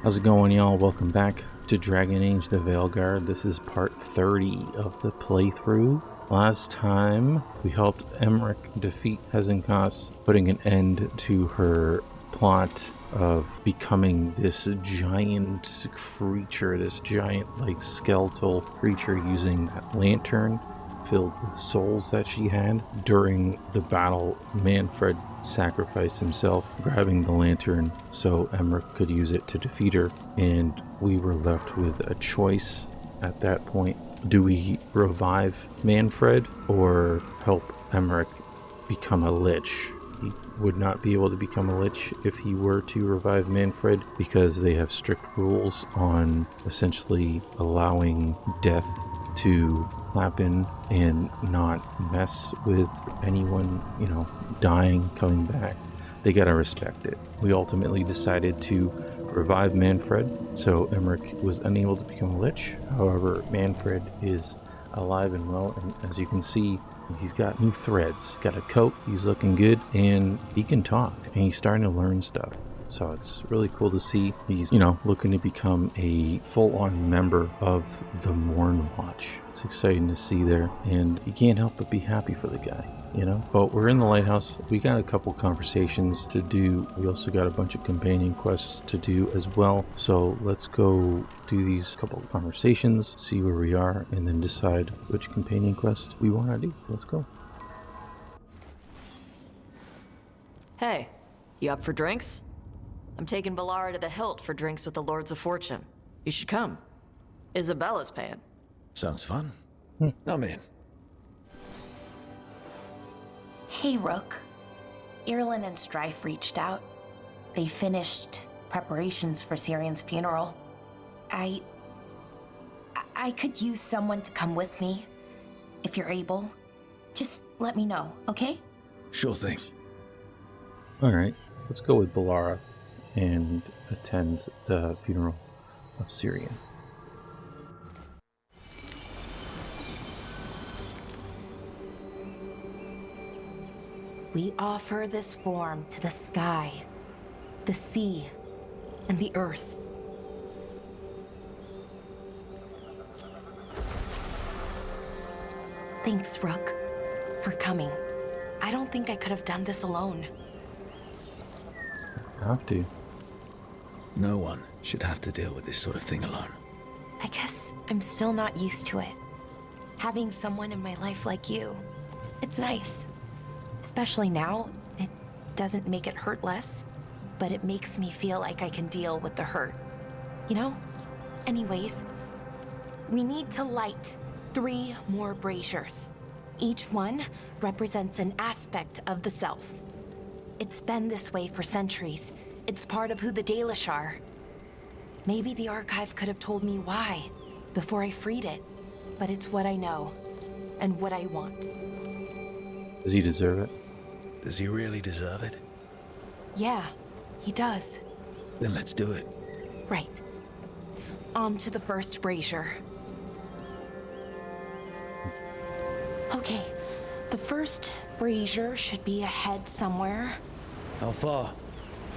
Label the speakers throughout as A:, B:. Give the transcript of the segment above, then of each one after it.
A: How's it going, y'all? Welcome back to Dragon Age the Veilguard. This is part 30 of the playthrough. Last time, we helped Emmerich defeat Hezenkas, putting an end to her plot of becoming this giant creature, this giant, like, skeletal creature using that lantern filled with souls that she had. During the battle, Manfred sacrificed himself, grabbing the lantern so Emmerich could use it to defeat her, and we were left with a choice at that point. Do we revive Manfred or help Emmerich become a lich? He would not be able to become a lich if he were to revive Manfred, because they have strict rules on essentially allowing death to happen and not mess with anyone, dying, coming back. They gotta respect it. We ultimately decided to revive Manfred, so Emmerich was unable to become a lich. However, Manfred is alive and well, and as you can see, he's got new threads. Got a coat, he's looking good, and he can talk, and he's starting to learn stuff. So it's really cool to see he's, looking to become a full-on member of the Morn Watch. It's exciting to see there, and you can't help but be happy for the guy, But we're in the lighthouse. We got a couple conversations to do. We also got a bunch of companion quests to do as well. So let's go do these couple of conversations, see where we are, and then decide which companion quest we want to do. Let's go.
B: Hey, you up for drinks? I'm taking Bellara to the Hilt for drinks with the Lords of Fortune. You should come. Isabella's paying.
C: Sounds fun. I'm in.
D: Hey, Rook. Irlin and Strife reached out. They finished preparations for Syrian's funeral. I could use someone to come with me. If you're able, just let me know, okay?
C: Sure thing.
A: Alright, let's go with Bellara and attend the funeral of Syrian.
D: We offer this form to the sky, the sea, and the earth. Thanks, Rook, for coming. I don't think I could have done this alone.
A: Have to.
C: No one should have to deal with this sort of thing alone.
D: I guess I'm still not used to it. Having someone in my life like you, it's nice. Especially now, it doesn't make it hurt less, but it makes me feel like I can deal with the hurt. Anyways, we need to light 3 more braziers. Each one represents an aspect of the self. It's been this way for centuries. It's part of who the Dalish are. Maybe the archive could have told me why before I freed it, but it's what I know and what I want.
A: Does he deserve it?
C: Does he really deserve it?
D: Yeah, he does.
C: Then let's do it.
D: Right. On to the first brazier. Okay, the first brazier should be ahead somewhere.
C: How far?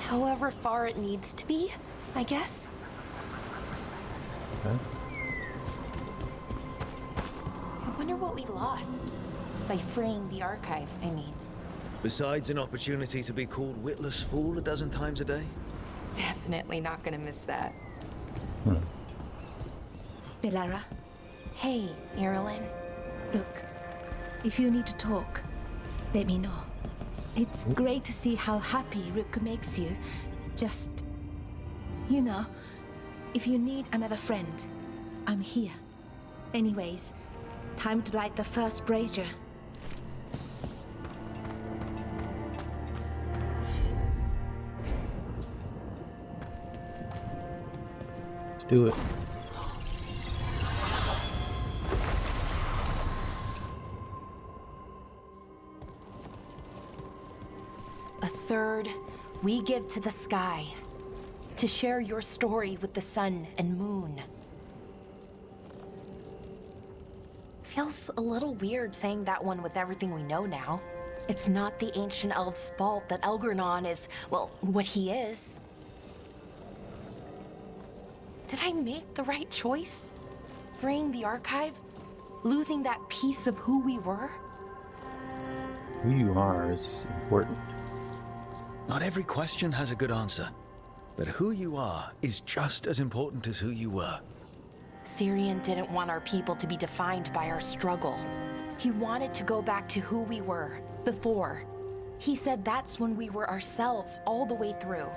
D: However far it needs to be, I guess.
A: Okay.
D: I wonder what we lost. By freeing the archive, I mean.
C: Besides an opportunity to be called witless fool a dozen times a day?
D: Definitely not gonna miss that.
E: Bellara,
D: Hey, Irlin.
E: look, if you need to talk, let me know. It's great to see how happy Rook makes you. Just, if you need another friend, I'm here. Anyways, time to light the first brazier.
A: Let's do it.
D: A third, we give to the sky. To share your story with the sun and moon. Feels a little weird saying that one with everything we know now. It's not the ancient elves' fault that Elgranon is, well, what he is. I make the right choice? Freeing the archive? Losing that piece of who we were?
A: Who you are is important.
C: Not every question has a good answer, but who you are is just as important as who you were.
D: Syrian didn't want our people to be defined by our struggle. He wanted to go back to who we were before. He said that's when we were ourselves all the way through.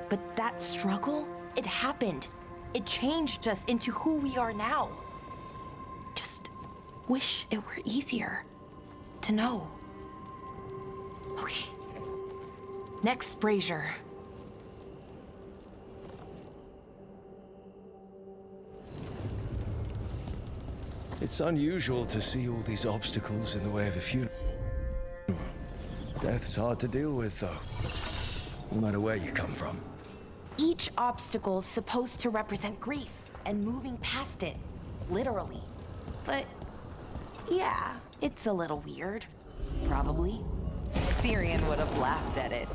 D: But that struggle, it happened. It changed us into who we are now. Just wish it were easier to know. Okay. Next brazier.
C: It's unusual to see all these obstacles in the way of a funeral. Death's hard to deal with, though, no matter where you come from.
D: Each obstacle's supposed to represent grief and moving past it, literally. But yeah, it's a little weird. Probably. Syrian would have laughed at it.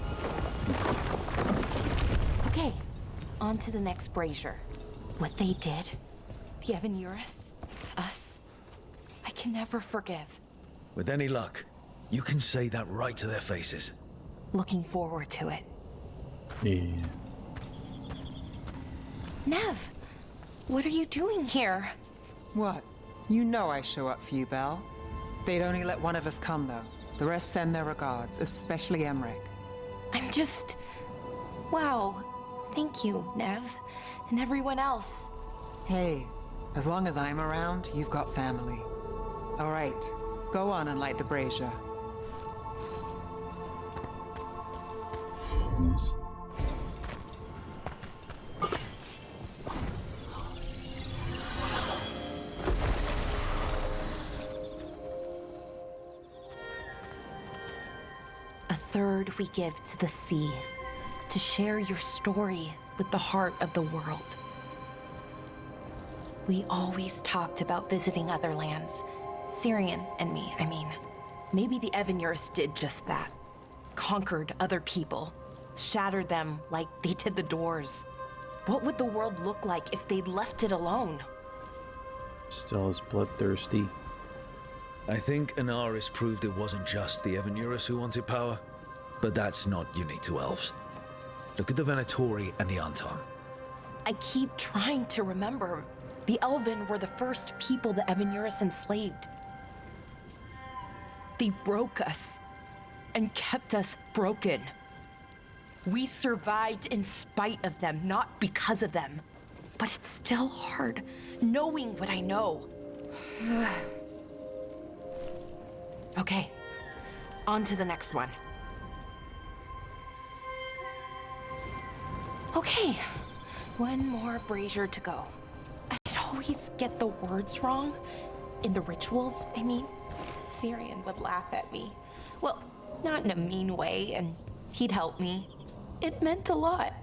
D: Okay, on to the next brazier. What they did, the Avenurus, to us, I can never forgive.
C: With any luck, you can say that right to their faces.
D: Looking forward to it.
A: Yeah.
D: Nev, what are you doing here?
F: What? You know I show up for you, Belle. They'd only let one of us come, though. The rest send their regards, especially Emmerich.
D: I'm just... Wow. Thank you, Nev. And everyone else.
F: Hey, as long as I'm around, you've got family. All right, go on and light the brazier.
A: Nice.
D: A third we give to the sea, to share your story with the heart of the world. We always talked about visiting other lands. Syrian and me, I mean. Maybe the Avenurus did just that. Conquered other people. Shattered them like they did the doors. What would the world look like if they'd left it alone?
A: Still is bloodthirsty.
C: I think Anaris proved it wasn't just the Avenurus who wanted power, but that's not unique to elves. Look at the Venatori and the Anton.
D: I keep trying to remember. The Elven were the first people the Avenurus enslaved. They broke us and kept us broken. We survived in spite of them, not because of them. But it's still hard, knowing what I know. Okay, on to the next one. Okay, one more brazier to go. I'd always get the words wrong. In the rituals, I mean. Syrian would laugh at me. Well, not in a mean way, and he'd help me. It meant a lot.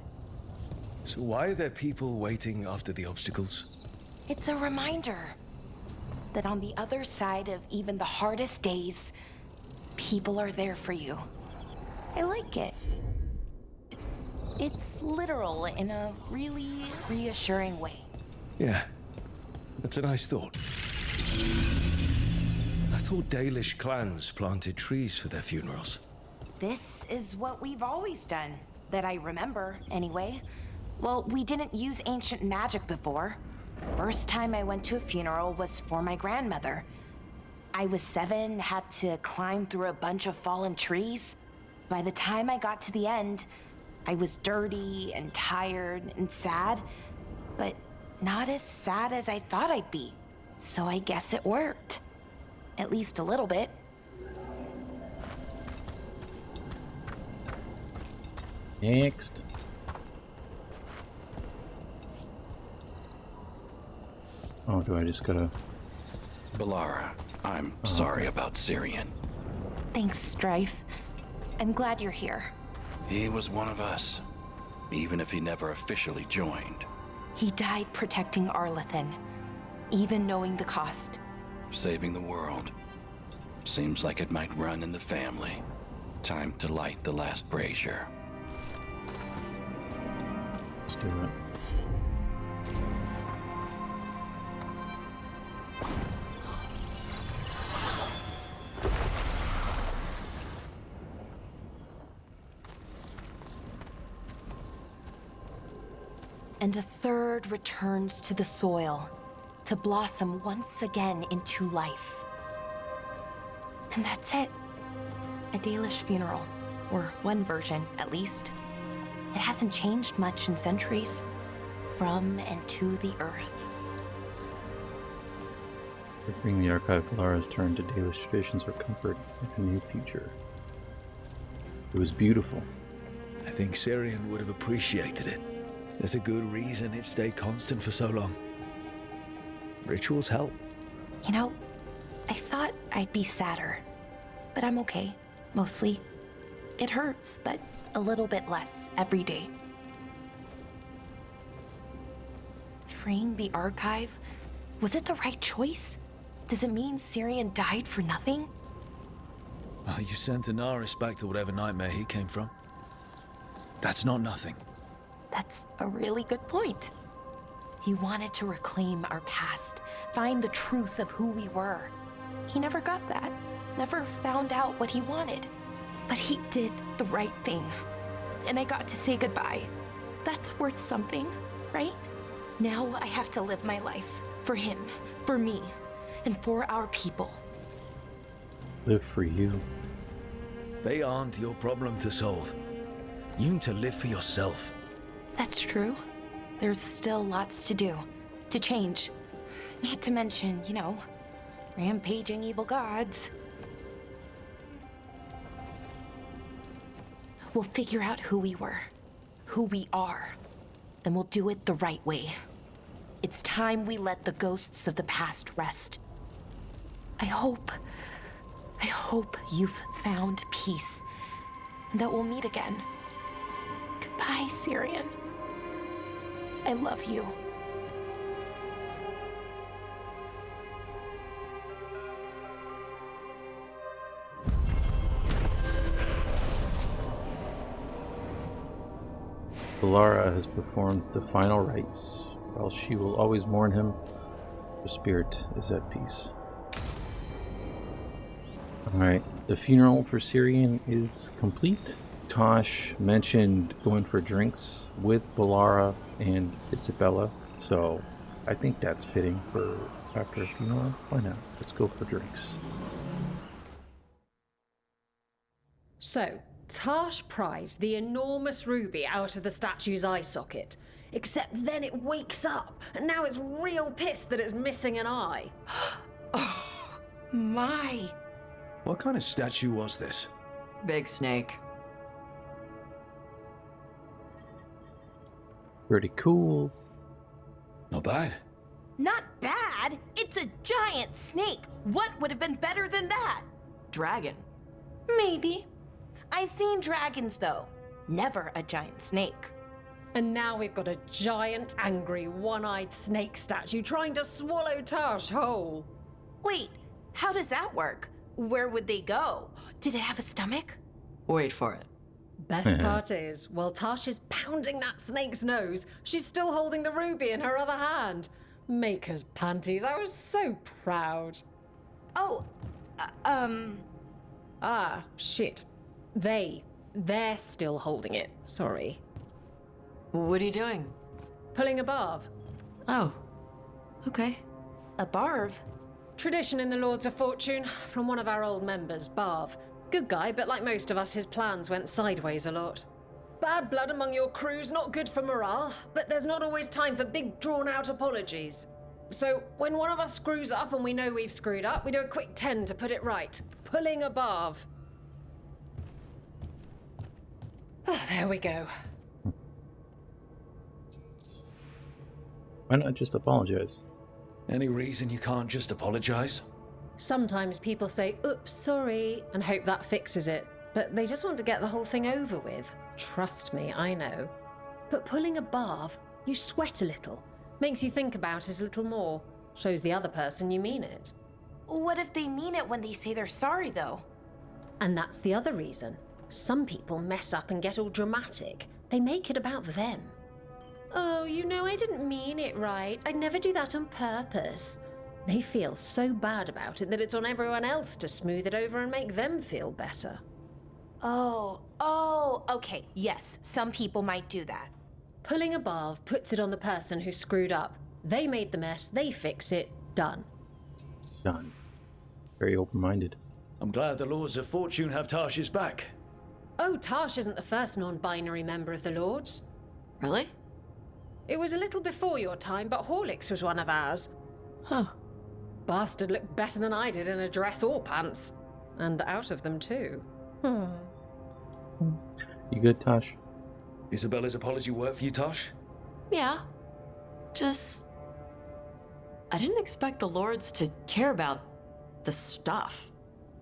C: So why are there people waiting after the obstacles?
D: It's a reminder that on the other side of even the hardest days, people are there for you. I like it. It's literal in a really reassuring way.
C: Yeah, that's a nice thought. I thought Dalish clans planted trees for their funerals.
D: This is what we've always done, that I remember, anyway. Well, we didn't use ancient magic before. First time I went to a funeral was for my grandmother. I was 7, had to climb through a bunch of fallen trees. By the time I got to the end, I was dirty and tired and sad, but not as sad as I thought I'd be. So I guess it worked. At least a little bit.
A: Next. Oh, do I just gotta...
G: Bellara, I'm sorry about Syrian.
D: Thanks, Strife. I'm glad you're here.
G: He was one of us, even if he never officially joined.
D: He died protecting Arlathan, even knowing the cost.
G: Saving the world. Seems like it might run in the family. Time to light the last brazier.
A: Let's do it.
D: and a third returns to the soil to blossom once again into life. And that's it. A Dalish funeral, or one version at least. It hasn't changed much in centuries, from and to the earth.
A: Bring the archive Bellara's turn to Dalish traditions for comfort and a new future. It was beautiful.
C: I think Syrian would have appreciated it. There's a good reason it stayed constant for so long. Rituals help.
D: You know, I thought I'd be sadder, but I'm okay, mostly. It hurts, but a little bit less every day. Freeing the archive, was it the right choice? Does it mean Syrian died for nothing?
C: Well, you sent Anaris back to whatever nightmare he came from. That's not nothing.
D: That's a really good point. He wanted to reclaim our past, find the truth of who we were. He never got that, never found out what he wanted. But he did the right thing. And I got to say goodbye. That's worth something, right? Now I have to live my life. For him, for me, and for our people.
A: Live for you.
C: They aren't your problem to solve. You need to live for yourself.
D: That's true. There's still lots to do, to change. Not to mention, you know, rampaging evil gods. We'll figure out who we were, who we are, and we'll do it the right way. It's time we let the ghosts of the past rest. I hope you've found peace, and that we'll meet again. Goodbye, Syrian. I love you.
A: Bellara has performed the final rites. While she will always mourn him, her spirit is at peace. Alright, the funeral for Syrian is complete. Taash mentioned going for drinks with Bellara and Isabella, so I think that's fitting for after a funeral. Why not? Let's go for drinks.
H: So, Taash pries the enormous ruby out of the statue's eye socket. Except then it wakes up, and now it's real pissed that it's missing an eye.
D: Oh, my.
C: What kind of statue was this?
B: Big snake.
A: Pretty cool.
C: Not bad.
D: Not bad. It's a giant snake. What would have been better than that?
B: Dragon.
D: Maybe. I've seen dragons, though. Never a giant snake.
H: And now we've got a giant, angry, one-eyed snake statue trying to swallow Taash whole.
D: Wait, how does that work? Where would they go? Did it have a stomach?
B: Wait for it.
H: Best part is, while Taash is pounding that snake's nose, she's still holding the ruby in her other hand. Maker's panties, I was so proud.
D: Oh,
H: Ah, shit. They're still holding it, sorry.
B: What are you doing?
H: Pulling a Bharv.
B: Oh, okay.
D: a Bharv?
H: Tradition in the Lords of Fortune, from one of our old members, Bharv. Good guy, but like most of us, his plans went sideways a lot. Bad blood among your crew's not good for morale, but there's not always time for big, drawn-out apologies. So, when one of us screws up and we know we've screwed up, we do a quick 10 to put it right. Pulling a Bharv. Oh, there we go.
A: Why not just apologize?
C: Any reason you can't just apologize?
H: Sometimes people say, oops, sorry, and hope that fixes it. But they just want to get the whole thing over with. Trust me, I know. But pulling a Bharv, you sweat a little. Makes you think about it a little more. Shows the other person you mean it.
D: What if they mean it when they say they're sorry, though?
H: And that's the other reason. Some people mess up and get all dramatic. They make it about them. Oh, you know, I didn't mean it right. I'd never do that on purpose. They feel so bad about it that it's on everyone else to smooth it over and make them feel better.
D: Oh, okay, yes, some people might do that.
H: Pulling a Bharv puts it on the person who screwed up. They made the mess, they fix it, done.
A: Done. Very open-minded.
C: I'm glad the Lords of Fortune have Taash's back.
H: Oh, Taash isn't the first non-binary member of the Lords.
B: Really?
H: It was a little before your time, but Horlicks was one of ours.
B: Huh.
H: Bastard looked better than I did in a dress or pants. And out of them, too.
A: You good, Taash?
C: Isabella's apology work for you, Taash?
B: Yeah. Just... I didn't expect the Lords to care about the stuff.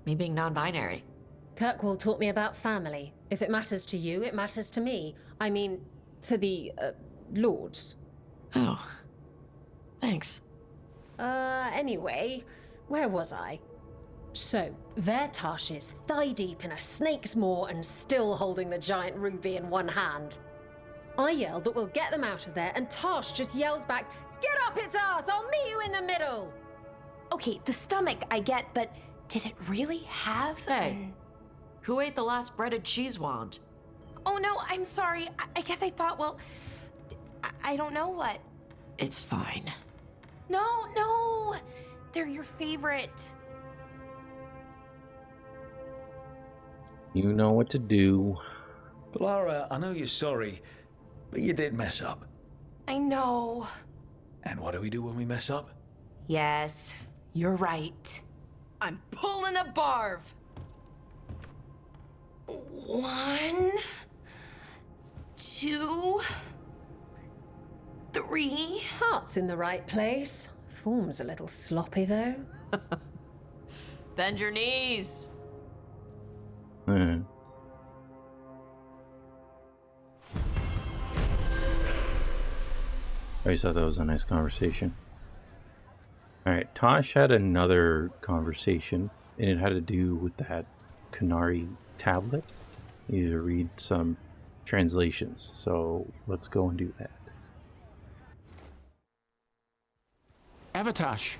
B: Me being non-binary.
H: Kirkwall taught me about family. If it matters to you, it matters to me. I mean, to the, Lords.
B: Oh. Thanks.
H: Anyway, where was I? So, there Taash is, thigh-deep in a snake's maw and still holding the giant ruby in one hand. I yell that we'll get them out of there, and Taash just yells back, "Get up its ass! I'll meet you in the middle!"
D: Okay, the stomach I get, but did it really have
B: Hey. Who ate the last breaded cheese wand?
D: Oh no, I'm sorry. I guess I thought, well, I don't know what.
B: It's fine.
D: No. They're your favorite.
A: You know what to do.
C: Bellara, I know you're sorry, but you did mess up.
D: I know.
C: And what do we do when we mess up?
D: Yes, you're right.
B: I'm pulling a Bharv!
D: 1, 2, 3.
H: Heart's in the right place. Form's a little sloppy, though.
B: Bend your knees!
A: Hmm. I always thought that was a nice conversation. Alright, Taash had another conversation, and it had to do with that Qunari tablet. You need to read some translations, so let's go and do that.
I: Avatash,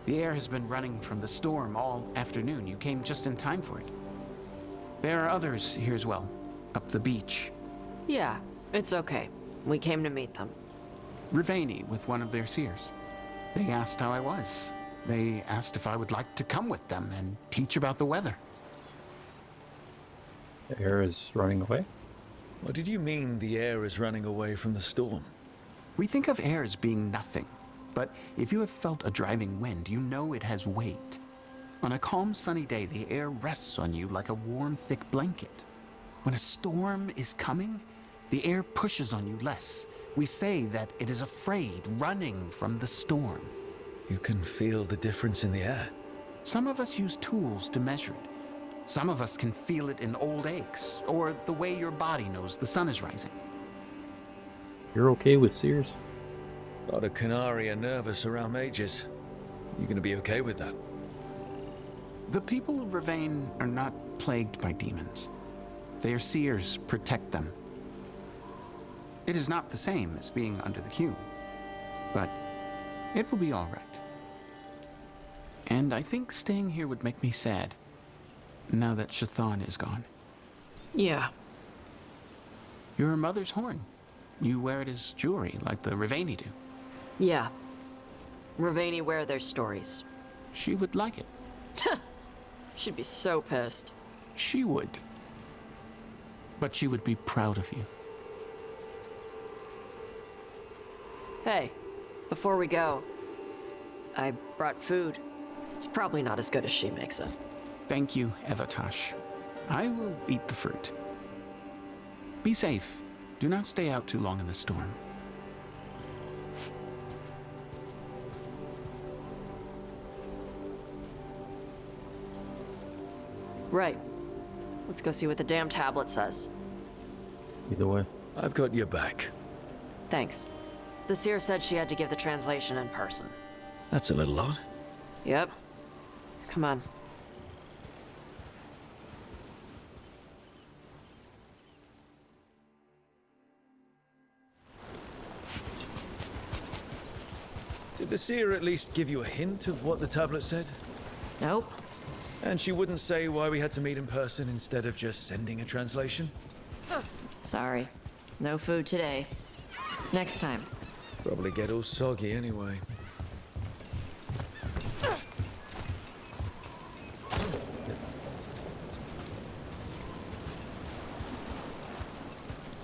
I: the air has been running from the storm all afternoon. You came just in time for it. There are others here as well, up the beach.
B: Yeah, it's okay. We came to meet them.
I: Riveni with one of their seers. They asked how I was. They asked if I would like to come with them and teach about the weather.
A: The air is running away?
C: What did you mean the air is running away from the storm?
I: We think of air as being nothing, but if you have felt a driving wind, you know it has weight. On a calm, sunny day, the air rests on you like a warm, thick blanket. When a storm is coming, the air pushes on you less. We say that it is afraid, running from the storm.
C: You can feel the difference in the air.
I: Some of us use tools to measure it. Some of us can feel it in old aches, or the way your body knows the sun is rising.
A: You're okay with Sears?
C: A lot of Qunari are nervous around mages. You gonna be okay with that?
I: The people of Rivain are not plagued by demons. Their seers protect them. It is not the same as being under the Q, but it will be all right. And I think staying here would make me sad, now that Shathan is gone.
B: Yeah.
I: Your mother's horn. You wear it as jewelry, like the Rivaini do.
B: Yeah. Riveni wear their stories.
I: She would like it.
B: She'd be so pissed.
I: She would. But she would be proud of you.
B: Hey, before we go, I brought food. It's probably not as good as she makes it.
I: Thank you, Avatash. I will eat the fruit. Be safe. Do not stay out too long in the storm.
B: Right. Let's go see what the damn tablet says.
A: Either way.
C: I've got your back.
B: Thanks. The seer said she had to give the translation in person.
C: That's a little odd.
B: Yep. Come on.
C: Did the seer at least give you a hint of what the tablet said?
B: Nope.
C: And she wouldn't say why we had to meet in person instead of just sending a translation?
B: Sorry. No food today. Next time.
C: Probably get all soggy anyway.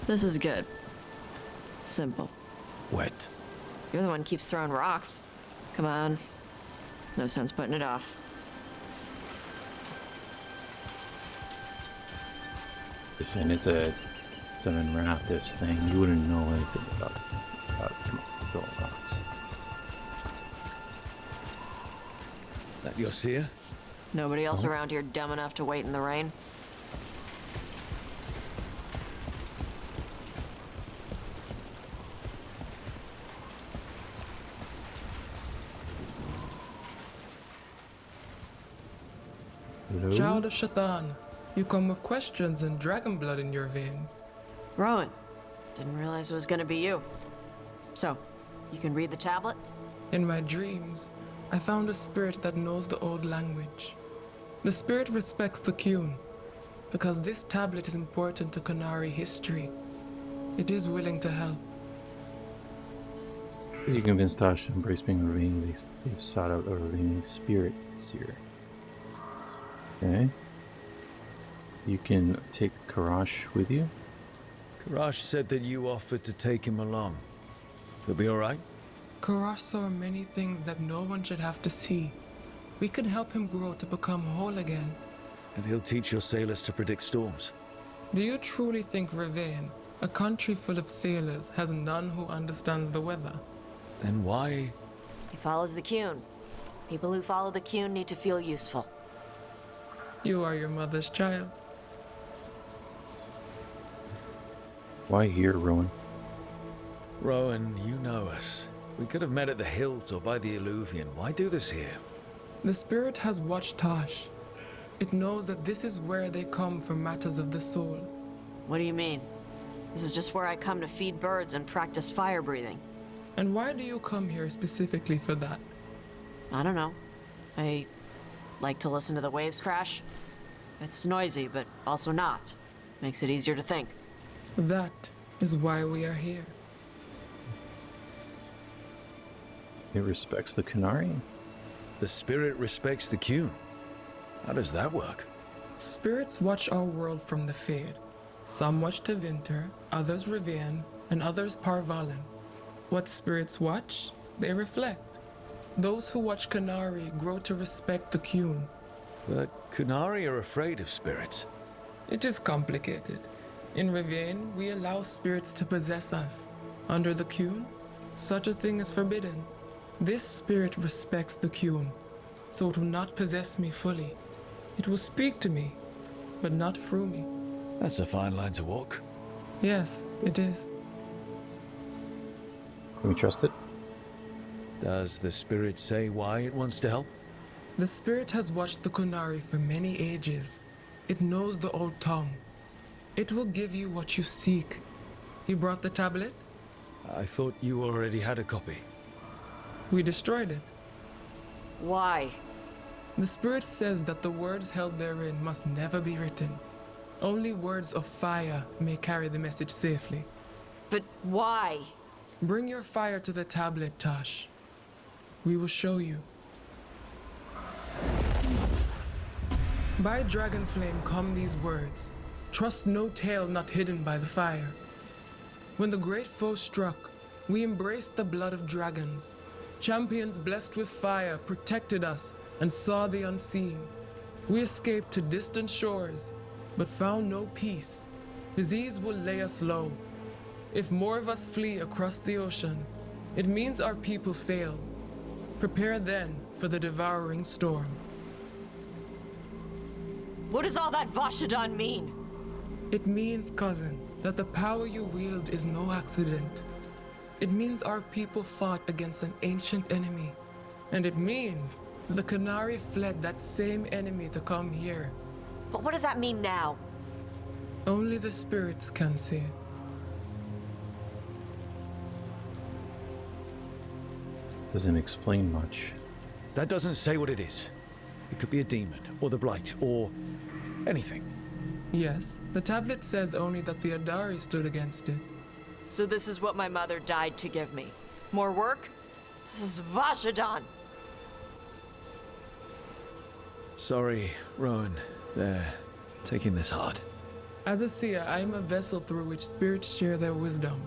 B: This is good. Simple.
C: Wet.
B: You're the one who keeps throwing rocks. Come on. No sense putting it off.
A: Listen, it's an unwrap this thing. You wouldn't know anything about throwing rocks.
C: That your seer?
B: Nobody else around here dumb enough to wait in the rain?
A: Hello?
J: Child of Shaitan, you come with questions and dragon blood in your veins.
B: Rowan. Didn't realize it was gonna be you. So, you can read the tablet?
J: In my dreams, I found a spirit that knows the old language. The spirit respects the Qun, because this tablet is important to Qunari history. It is willing to help.
A: You convinced Taash to embrace being Ravine. They've sought out a Ravine spirit seer. Okay. You can take Karash with you.
C: Karash said that you offered to take him along. He'll be alright?
J: Karash saw many things that no one should have to see. We could help him grow to become whole again.
C: And he'll teach your sailors to predict storms.
J: Do you truly think Ravine, a country full of sailors, has none who understands the weather?
C: Then why?
B: He follows the Qun. People who follow the Qun need to feel useful.
J: You are your mother's child.
A: Why here, Rowan?
C: Rowan, you know us. We could have met at the hilt or by the Alluvion. Why do this here?
J: The spirit has watched Taash. It knows that this is where they come for matters of the soul.
B: What do you mean? This is just where I come to feed birds and practice fire breathing.
J: And why do you come here specifically for that?
B: I don't know. I like to listen to the waves crash. It's noisy, but also not. Makes it easier to think.
J: That is why we are here.
A: It respects the Qunari.
C: The spirit respects the Qun. How does that work?
J: Spirits watch our world from the Fade. Some watch to Winter, others Rivian, and others Parvalen. What spirits watch, they reflect. Those who watch Qunari grow to respect the Qun.
C: But Qunari are afraid of spirits.
J: It is complicated. In Rivian, we allow spirits to possess us. Under the Qun, such a thing is forbidden. This spirit respects the Qun, so it will not possess me fully. It will speak to me, but not through me.
C: That's a fine line to walk.
J: Yes, it is.
A: Can we trust it?
C: Does the spirit say why it wants to help?
J: The spirit has watched the Qunari for many ages. It knows the old tongue. It will give you what you seek. You brought the tablet?
C: I thought you already had a copy.
J: We destroyed it.
B: Why?
J: The spirit says that the words held therein must never be written. Only words of fire may carry the message safely.
B: But why?
J: Bring your fire to the tablet, Taash. We will show you. By dragon flame come these words. Trust no tale not hidden by the fire. When the great foe struck, we embraced the blood of dragons. Champions blessed with fire protected us and saw the unseen. We escaped to distant shores, but found no peace. Disease will lay us low. If more of us flee across the ocean, it means our people fail. Prepare then for the devouring storm.
B: What does all that Vashadan mean?
J: It means, cousin, that the power you wield is no accident. It means our people fought against an ancient enemy. And it means the Qunari fled that same enemy to come here.
B: But what does that mean now?
J: Only the spirits can say it.
A: Doesn't explain much.
C: That doesn't say what it is. It could be a demon, or the Blight, or anything.
J: Yes, the tablet says only that the Adari stood against it.
B: So this is what my mother died to give me. More work? This is Vashadan.
C: Sorry, Rowan. They're taking this hard.
J: As a seer, I am a vessel through which spirits share their wisdom.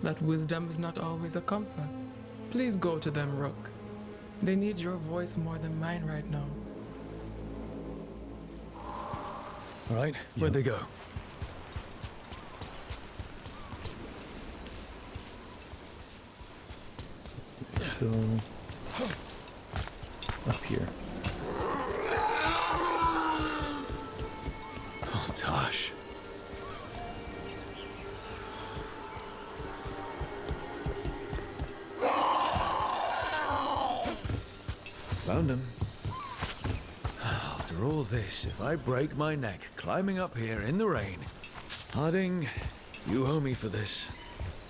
J: That wisdom is not always a comfort. Please go to them, Rook. They need your voice more than mine right now.
C: All right, where'd they go?
A: So, up here.
C: Oh, Taash. Found him. After all this, if I break my neck climbing up here in the rain, Harding, you owe me for this.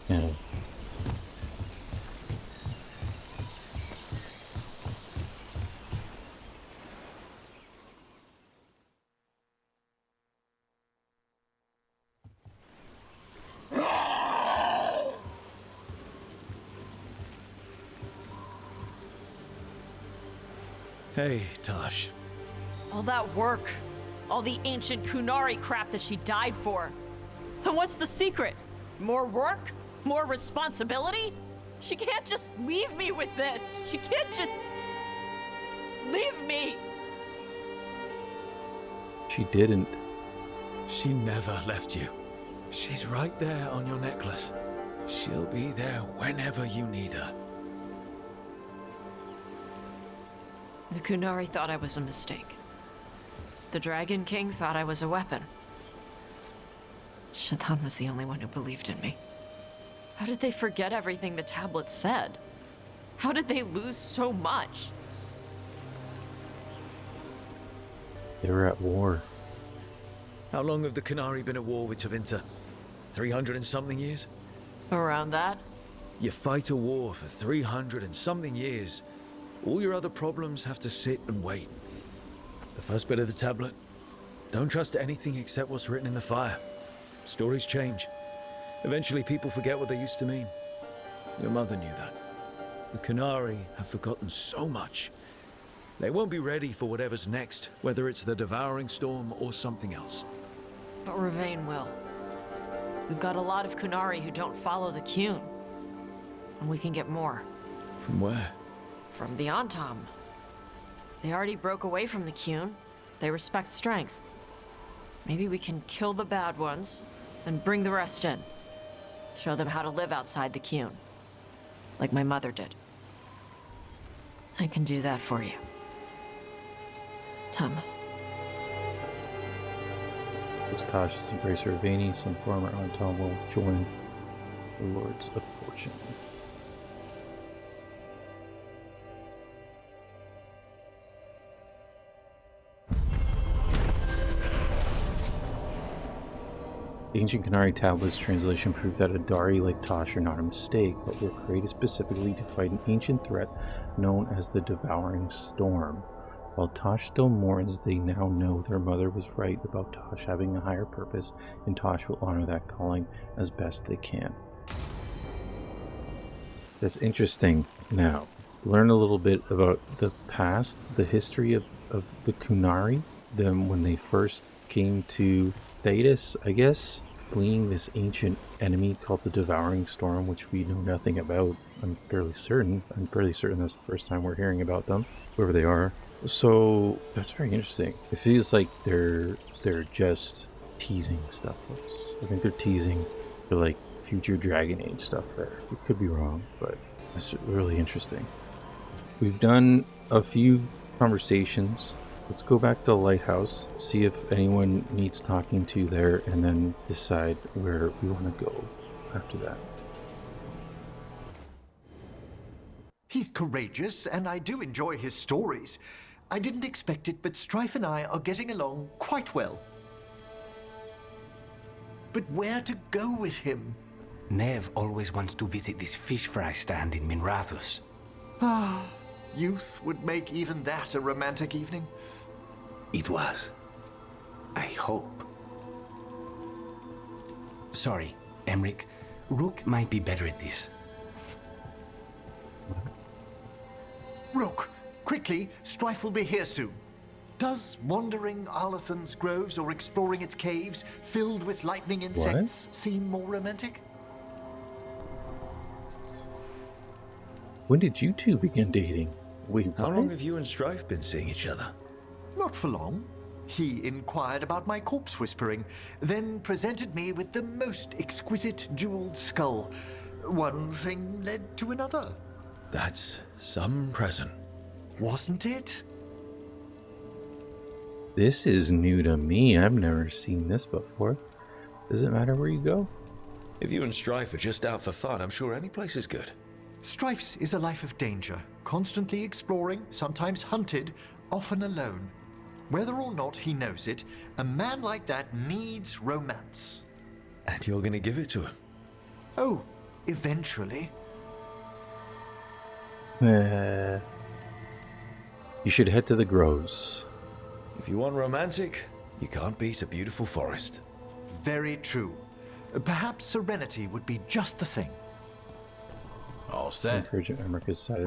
A: Yeah.
C: Hey, Taash.
B: All that work. All the ancient Qunari crap that she died for. And what's the secret? More work? More responsibility? She can't just leave me with this. She can't just... leave me.
A: She didn't.
C: She never left you. She's right there on your necklace. She'll be there whenever you need her.
B: The Qunari thought I was a mistake. The Dragon King thought I was a weapon. Shaitan was the only one who believed in me. How did they forget everything the tablets said? How did they lose so much?
A: They were at war.
C: How long have the Qunari been at war with Tevinter? 300 and something years?
B: Around that?
C: You fight a war for 300 and something years. All your other problems have to sit and wait. The first bit of the tablet. Don't trust anything except what's written in the fire. Stories change. Eventually people forget what they used to mean. Your mother knew that. The Qunari have forgotten so much. They won't be ready for whatever's next, whether it's the Devouring Storm or something else.
B: But Ravain will. We've got a lot of Qunari who don't follow the Qun. And we can get more.
C: From where?
B: From the Antam. They already broke away from the Qun. They respect strength. Maybe we can kill the bad ones, and bring the rest in. Show them how to live outside the Qun. Like my mother did. I can do that for you. Tama.
A: As Tasha's embracer of Vani, some former Anton will join the Lords of Fortune. The ancient Qunari tablets translation proved that Adari like Taash are not a mistake, but were created specifically to fight an ancient threat known as the Devouring Storm. While Taash still mourns, they now know their mother was right about Taash having a higher purpose, and Taash will honor that calling as best they can. That's interesting. Now, learn a little bit about the past, the history of the Qunari, them when they first came to Thetis, I guess, fleeing this ancient enemy called the Devouring Storm, which we know nothing about. I'm fairly certain that's the first time we're hearing about them, whoever they are. So that's very interesting. It feels like they're just teasing stuff with us. I think they're teasing for like future Dragon Age stuff there. We could be wrong, but it's really interesting. We've done a few conversations. Let's go back to the lighthouse, see if anyone needs talking to there, and then decide where we want to go after that.
K: He's courageous, and I do enjoy his stories. I didn't expect it, but Strife and I are getting along quite well. But where to go with him?
L: Nev always wants to visit this fish fry stand in Minrathus.
K: Ah, youth would make even that a romantic evening.
L: It was. I hope. Sorry, Emric. Rook might be better at this.
K: Rook, quickly, Strife will be here soon. Does wandering Arlathan's groves or exploring its caves filled with lightning insects seem more romantic?
A: When did you two begin dating? Wait,
C: How
A: what?
C: long have you and Strife been seeing each other?
K: Not for long. He inquired about my corpse whispering, then presented me with the most exquisite jeweled skull. One thing led to another.
C: That's some present.
K: Wasn't it?
A: This is new to me. I've never seen this before. Does it matter where you go?
C: If you and Strife are just out for fun, I'm sure any place is good.
K: Strife's is a life of danger, constantly exploring, sometimes hunted, often alone. Whether or not he knows it, a man like that needs romance.
C: And you're gonna give it to him?
K: Oh, eventually.
A: You should head to the groves.
C: If you want romantic, you can't beat a beautiful forest.
K: Very true. Perhaps serenity would be just the thing.
G: All set.
A: Where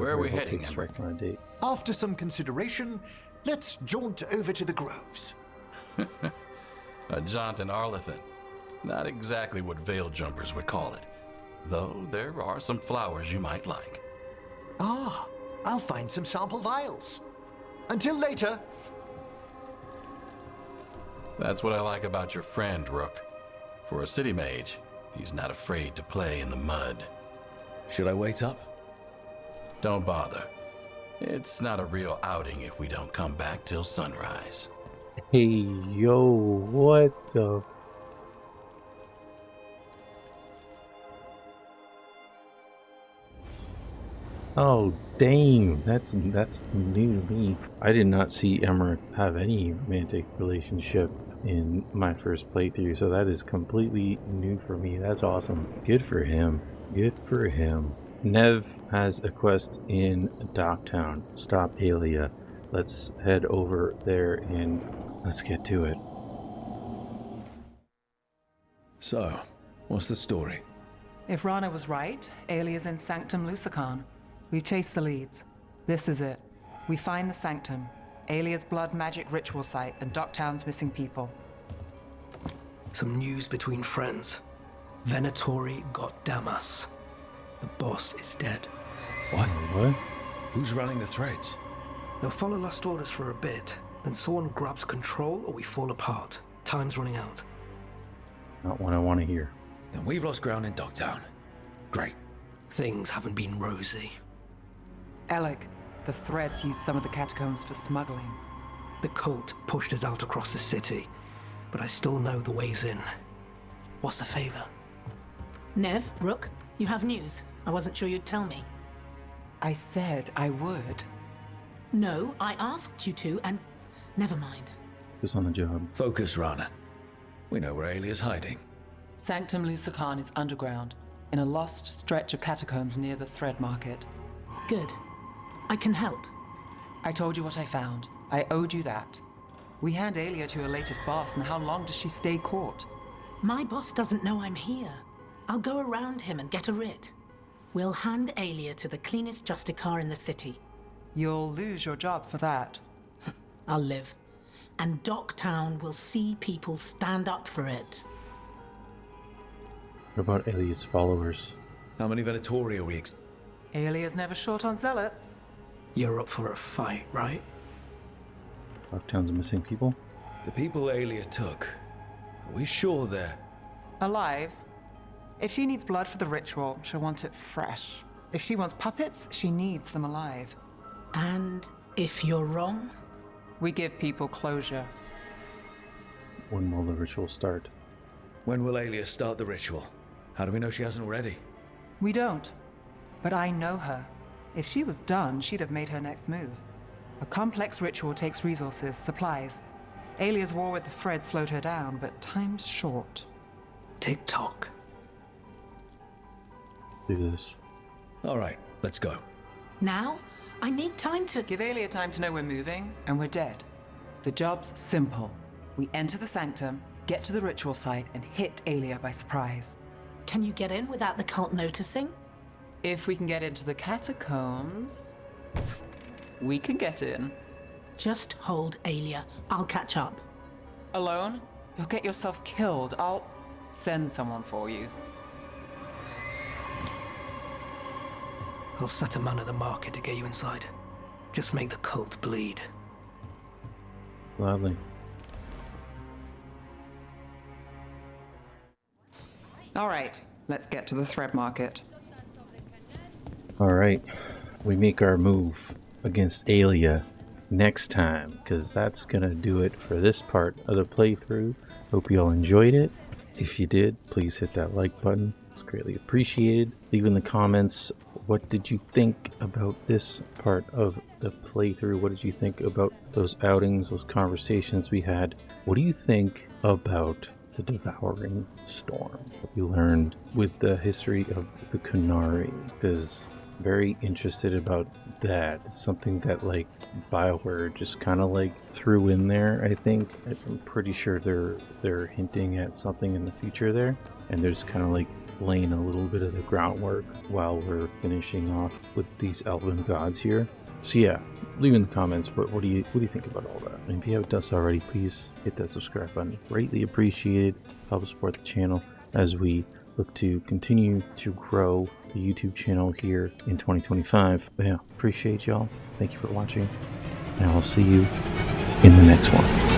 G: Where are we heading, Emmerich?
A: On a date.
K: After some consideration, let's jaunt over to the groves.
G: A jaunt in Arlathan. Not exactly what veil jumpers would call it. Though there are some flowers you might like.
K: Ah, I'll find some sample vials. Until later.
G: That's what I like about your friend, Rook. For a city mage, he's not afraid to play in the mud.
C: Should I wait up?
G: Don't bother. It's not a real outing if we don't come back till sunrise.
A: Hey, yo, what the? Oh, dang, that's new to me. I did not see Emmerich have any romantic relationship in my first playthrough, so that is completely new for me. That's awesome. Good for him. Good for him. Nev has a quest in Docktown. Stop Aelia. Let's head over there and let's get to it.
C: So, what's the story?
F: If Rana was right, Aelia's in Sanctum Lucican. We've chased the leads. This is it. We find the Sanctum, Aelia's blood magic ritual site, and Docktown's missing people.
M: Some news between friends. Venatori got Damas. The boss is dead.
C: What?
A: What?
C: Who's running the threads?
M: They'll follow last orders for a bit, then someone grabs control or we fall apart. Time's running out.
A: Not what I want to hear.
C: Then we've lost ground in Docktown. Great.
M: Things haven't been rosy.
F: Alec, the threads used some of the catacombs for smuggling.
M: The cult pushed us out across the city, but I still know the ways in. What's the favor?
N: Nev, Rook, you have news. I wasn't sure you'd tell me.
F: I said I would.
N: No, I asked you to, and never mind.
A: Who's on the job?
C: Focus, Rana. We know where Aelia's hiding.
F: Sanctum Lucican is underground, in a lost stretch of catacombs near the Thread Market.
N: Good. I can help.
F: I told you what I found. I owed you that. We hand Aelia to her latest boss, and how long does she stay caught?
N: My boss doesn't know I'm here. I'll go around him and get a writ. We'll hand Aelia to the cleanest Justicar in the city.
F: You'll lose your job for that.
N: I'll live. And Docktown will see people stand up for it.
A: What about Aelia's followers?
C: How many Venatori are we
F: Aelia's never short on zealots.
M: You're up for a fight, right?
A: Docktown's missing people?
C: The people Aelia took. Are we sure they're...
F: Alive. If she needs blood for the ritual, she'll want it fresh. If she wants puppets, she needs them alive.
N: And if you're wrong?
F: We give people closure.
A: When will the ritual start?
C: When will Aelia start the ritual? How do we know she hasn't already?
F: We don't. But I know her. If she was done, she'd have made her next move. A complex ritual takes resources, supplies. Aelia's war with the Thread slowed her down, but time's short.
M: Tick-tock.
A: Do this.
C: All right, let's go.
N: Now? I need time to...
F: Give Aelia time to know we're moving, and we're dead. The job's simple. We enter the Sanctum, get to the ritual site, and hit Aelia by surprise.
N: Can you get in without the cult noticing?
F: If we can get into the catacombs, we can get in.
N: Just hold, Aelia. I'll catch up.
F: Alone? You'll get yourself killed. I'll send someone for you.
M: I'll set a man at the market to get you inside. Just make the cult bleed.
A: Gladly.
F: All right, let's get to the thread market.
A: Alright, we make our move against Aelia next time, because that's gonna do it for this part of the playthrough. Hope you all enjoyed it. If you did, please hit that like button. It's greatly appreciated. Leave in the comments, what did you think about this part of the playthrough? What did you think about those outings, those conversations we had? What do you think about the Devouring Storm? What you learned with the history of the Qunari? Because very interested about that. It's something that like BioWare just kind of like threw in there. I think I'm pretty sure they're hinting at something in the future there, and they're just kind of like laying a little bit of the groundwork while we're finishing off with these elven gods here. So yeah, leave in the comments what do you think about all that. And if you haven't done so already, please hit that subscribe button. Greatly appreciated. Help support the channel as we look to continue to grow the YouTube channel here in 2025. But yeah, appreciate y'all. Thank you for watching, and I'll see you in the next one.